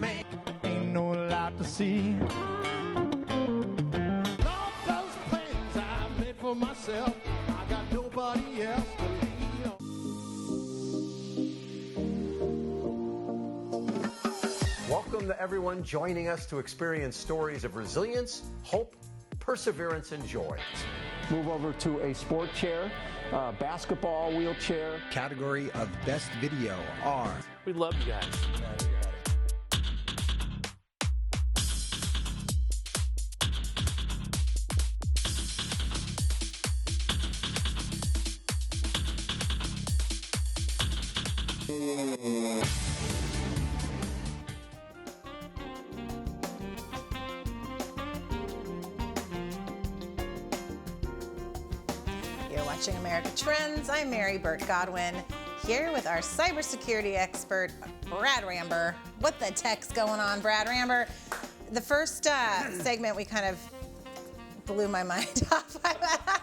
man. Ain't no lot to see. All those plans I made for myself, I got nobody else to lean on. Welcome to everyone joining us to experience stories of resilience, hope, perseverance, and joy. Move over to a sport chair, basketball wheelchair. Category of Best Video are... We love you guys. You're watching America Trends. I'm Mary Burt Godwin, here with our cybersecurity expert, Brad Rambur. What the tech's going on, Brad Rambur? The first segment, we kind of blew my mind off. I'm a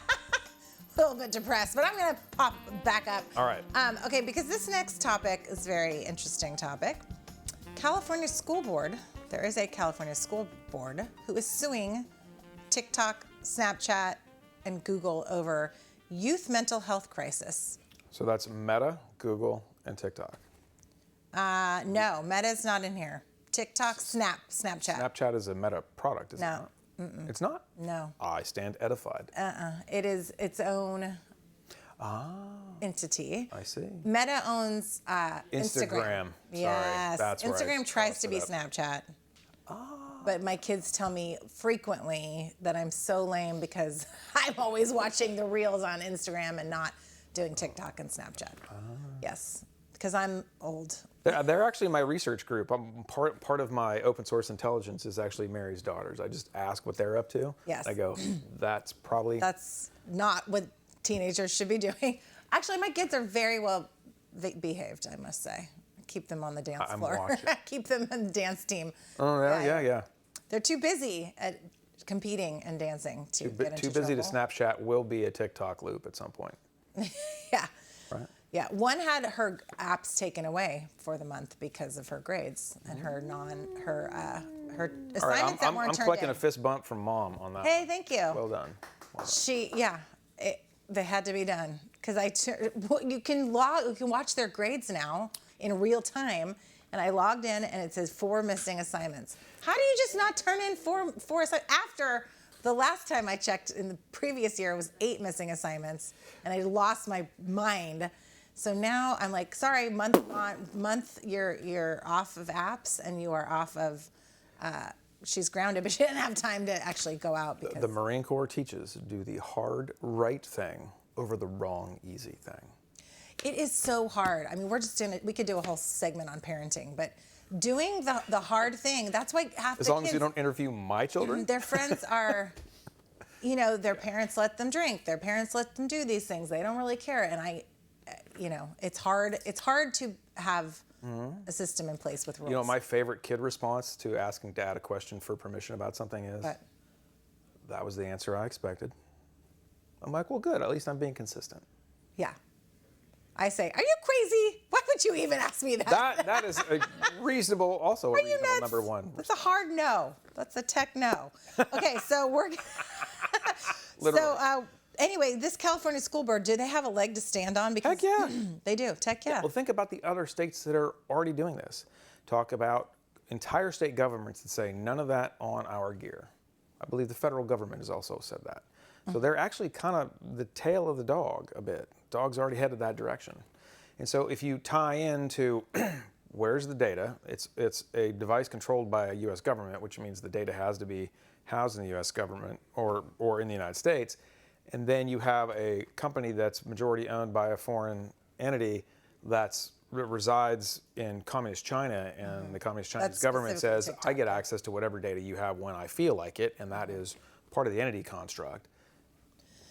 little bit depressed, but I'm going to pop back up. All right. Okay, because this next topic is a very interesting topic. California School Board, there is a California School Board who is suing TikTok, Snapchat, and Google over youth mental health crisis. So that's Meta, Google, and TikTok. No, Meta's not in here. TikTok, Snapchat. Snapchat is a Meta product, is it not? It's not? No. I stand edified. It is its own entity. I see. Meta owns Instagram. Sorry, Yes. that's where Instagram I tries to be crossed it up. Snapchat. But my kids tell me frequently that I'm so lame because I'm always watching the reels on Instagram and not doing TikTok and Snapchat. Yes, because I'm old. They're actually my research group. Part of my open source intelligence is actually Mary's daughters. I just ask what they're up to. Yes. I go, that's probably... That's not what teenagers should be doing. Actually, my kids are very well behaved, I must say. Keep them on the dance floor. Keep them on the dance team. Oh, yeah. They're too busy at competing and dancing to get into Too busy trouble. to Snapchat will be a TikTok loop at some point. Yeah. Right? Yeah, one had her apps taken away for the month because of her grades and her assignments All right, that weren't I'm turned collecting in. a fist bump from Mom on that. Hey, one. thank you. Well done. They had to be done because you can watch their grades now in real time, and I logged in and it says 4 missing assignments. How do you just not turn in four assignments after? The last time I checked in the previous year, it was 8 missing assignments, and I lost my mind. So now I'm like, sorry, month you're off of apps, and you are off of. She's grounded, but she didn't have time to actually go out because The Marine Corps teaches do the hard right thing over the wrong easy thing. it is so hard. I mean, we could do a whole segment on parenting, but doing the hard thing, that's why half the kids. As long as you don't interview my children. Their friends are, their parents let them drink. Their parents let them do these things. They don't really care. And it's hard. It's hard to have a system in place with rules. My favorite kid response to asking dad a question for permission about something is, that was the answer I expected. I'm like, well, good. At least I'm being consistent. Yeah. I say, are you crazy? Why would you even ask me that? That is a reasonable, also a reasonable number one. That's a hard no. That's a tech no. Okay, so we're... Literally. Anyway, this California School Board, do they have a leg to stand on? Because Heck yeah. They do. Heck yeah. Well, think about the other states that are already doing this. Talk about entire state governments that say none of that on our gear. I believe the federal government has also said that. So they're actually kind of the tail of the dog a bit. Dog's already headed that direction. And so if you tie into where's the data, it's a device controlled by a U.S. government, which means the data has to be housed in the U.S. government or in the United States. And then you have a company that's majority owned by a foreign entity that resides in communist China, and the communist Chinese government says, TikTok. I get access to whatever data you have when I feel like it, and that is part of the entity construct.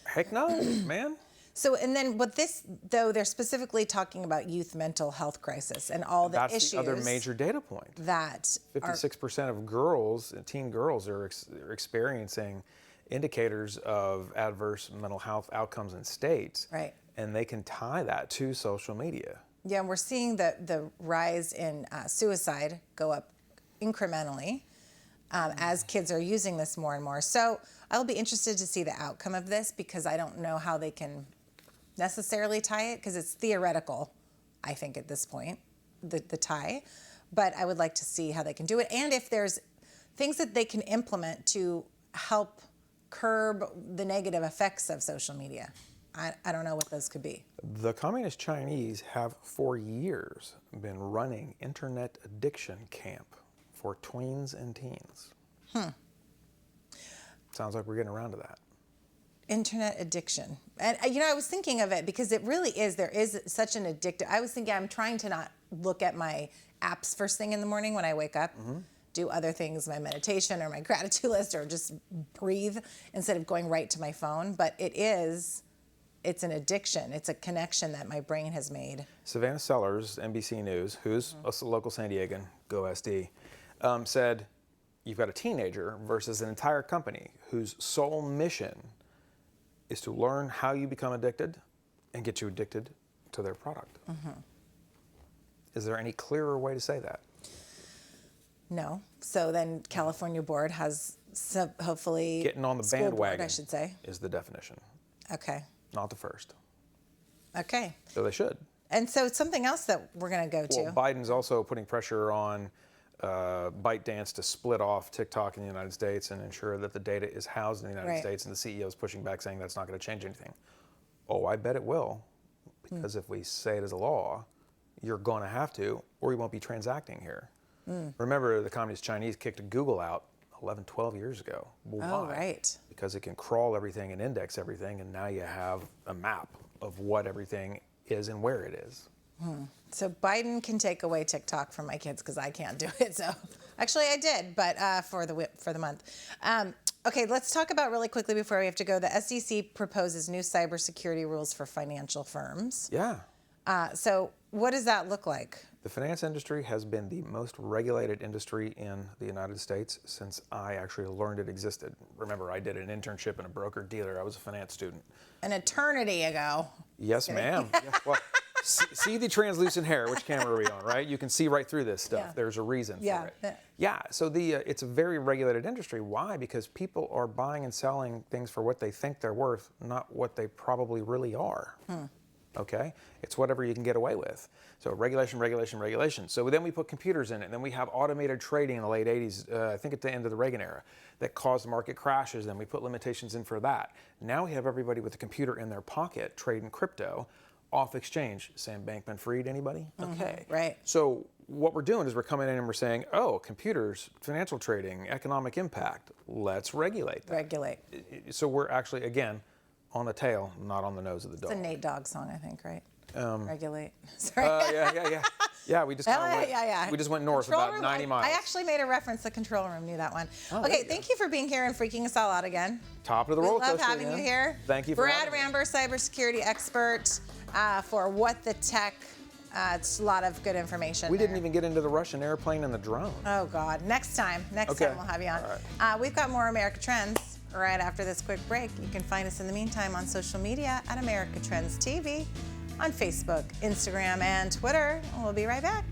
Heck no, man. So, and then with this, though, they're specifically talking about youth mental health crisis and all the issues. That's the other major data point. That 56% of girls, teen girls, are experiencing indicators of adverse mental health outcomes in states. Right. And they can tie that to social media. Yeah, and we're seeing the rise in suicide go up incrementally as kids are using this more and more. So I'll be interested to see the outcome of this because I don't know how they can necessarily tie it because it's theoretical, I think, at this point, the tie. But I would like to see how they can do it and if there's things that they can implement to help curb the negative effects of social media. I don't know what those could be. The Communist Chinese have for years been running internet addiction camp for tweens and teens. Sounds like we're getting around to that. Internet addiction. And I was thinking of it because it really is, there is such an addictive, I was thinking I'm trying to not look at my apps first thing in the morning when I wake up, do other things, my meditation or my gratitude list or just breathe instead of going right to my phone. But it's an addiction. It's a connection that my brain has made. Savannah Sellers, NBC News, who's a local San Diegan, go SD, said you've got a teenager versus an entire company whose sole mission is to learn how you become addicted and get you addicted to their product. Is there any clearer way to say that? No. So then California board has hopefully Getting on the school bandwagon, board, I should say. is the definition, Okay. not the first. Okay. So they should. And so something else that we're going to go to. Well, Biden's also putting pressure on ByteDance to split off TikTok in the United States and ensure that the data is housed in the United States, and the CEO is pushing back saying that's not going to change anything. Oh, I bet it will, because if we say it as a law, you're going to have to, or you won't be transacting here. Remember, the Communist Chinese kicked Google out 11, 12 years ago. Well, Oh, why? right. Because it can crawl everything and index everything, and now you have a map of what everything is and where it is. So Biden can take away TikTok from my kids because I can't do it. So actually I did, but for the month. Okay, let's talk about really quickly before we have to go. The SEC proposes new cybersecurity rules for financial firms. Yeah. So what does that look like? The finance industry has been the most regulated industry in the United States since I actually learned it existed. Remember, I did an internship in a broker-dealer. I was a finance student. An eternity ago. Yes, ma'am. Yeah, well, see the translucent hair. Which camera are we on, right? You can see right through this stuff. Yeah. There's a reason Yeah. for it. Yeah, so it's a very regulated industry. Why? Because people are buying and selling things for what they think they're worth, not what they probably really are. Okay? It's whatever you can get away with. So regulation, regulation, regulation. So then we put computers in it, and then we have automated trading in the late 80s, I think at the end of the Reagan era, that caused market crashes. Then we put limitations in for that. Now we have everybody with a computer in their pocket trading crypto off exchange. Sam Bankman-Fried, anybody? Okay. Right. So what we're doing is we're coming in and we're saying, oh, computers, financial trading, economic impact, let's regulate that. Regulate. So we're actually, again, on the tail, not on the nose of the dog. It's a Nate Dogg song, I think, right? Regulate. Sorry. Yeah. Yeah, we just kinda went, we just went north Control about Room, 90 miles. I actually made a reference. The Control Room knew that one. Okay, thank you for being here and freaking us all out again. Top of the We roller love coaster. having you here. Thank you for Brad having me. Rambur, Cybersecurity Expert, for What the Tech. It's a lot of good information. We there. didn't even get into the Russian airplane and the drone. Oh, God. Next time we'll have you on. All We've got more America Trends right after this quick break. You can find us in the meantime on social media at America Trends TV on Facebook, Instagram, and Twitter. We'll be right back.